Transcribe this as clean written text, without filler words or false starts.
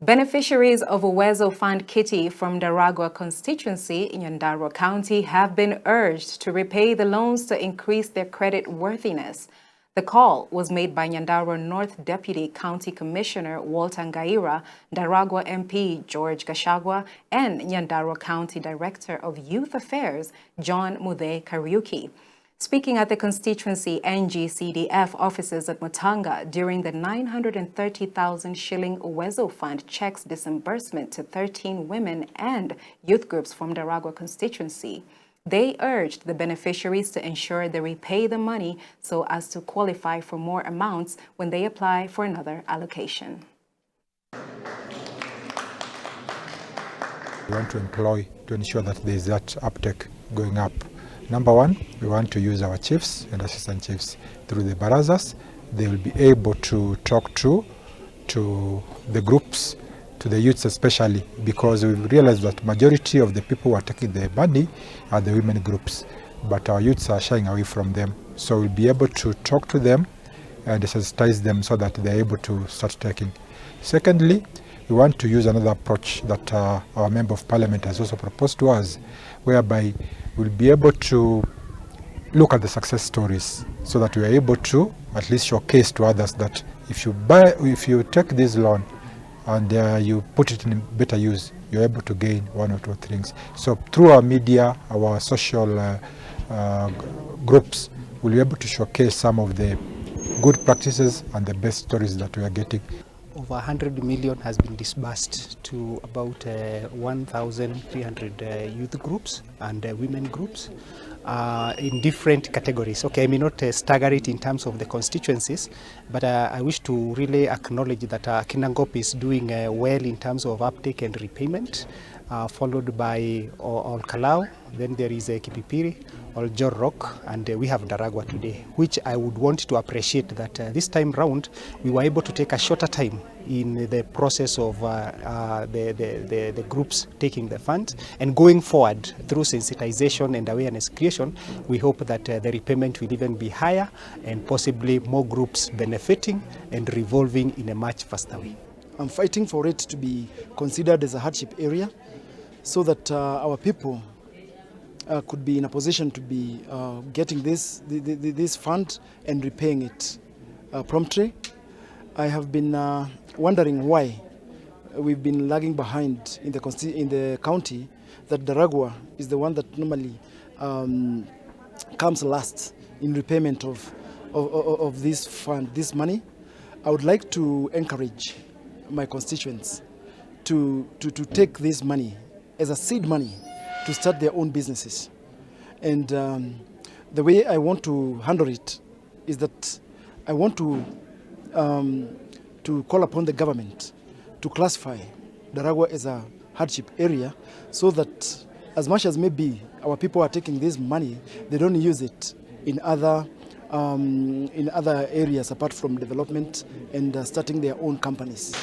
Beneficiaries of Uwezo Fund Kitty from Daragwa constituency in Nyandarua County have been urged to repay the loans to increase their credit worthiness. The call was made by Nyandarua North Deputy County Commissioner Walter Ngaira, Daragwa MP George Gashagwa, and Nyandarua County Director of Youth Affairs John Muthe Kariuki. Speaking at the constituency NGCDF offices at Mutanga during the 930,000 shilling Uwezo Fund checks disbursement to 13 women and youth groups from Daragwa constituency, they urged the beneficiaries to ensure they repay the money so as to qualify for more amounts when they apply for another allocation. We want to employ to ensure that there is that uptake going up. Number one, we want to use our chiefs and assistant chiefs through the barazas. They will be able to talk to the groups, to the youths especially, because we've realized that majority of the people who are taking the money are the women groups, but our youths are shying away from them. So we'll be able to talk to them and sensitize them so that they're able to start taking. Secondly, we want to use another approach that our Member of Parliament has also proposed to us, whereby we'll be able to look at the success stories so that we are able to at least showcase to others that if you take this loan and you put it in better use, you're able to gain one or two things. So through our media, our social groups, we'll be able to showcase some of the good practices and the best stories that we are getting. Over 100 million has been disbursed to about 1,300 youth groups and women groups in different categories. Okay, I may not stagger it in terms of the constituencies, but I wish to really acknowledge that Kinangop is doing well in terms of uptake and repayment, followed by Ol Kalau, then there is Kipipiri, Ol Jorok, and we have Daragwa today, which I would want to appreciate that this time round we were able to take a shorter time in the process of the groups taking the fund, and going forward through sensitization and awareness creation, we hope that the repayment will even be higher and possibly more groups benefiting and revolving in a much faster way. I'm fighting for it to be considered as a hardship area so that our people could be in a position to be getting this fund and repaying it promptly. I have been wondering why we've been lagging behind in the county, that Daragwa is the one that normally comes last in repayment of this fund, this money. I would like to encourage my constituents to take this money as a seed money to start their own businesses. And the way I want to handle it is that I want to call upon the government to classify Daragwa as a hardship area, so that as much as maybe our people are taking this money, they don't use it in other areas apart from development and starting their own companies.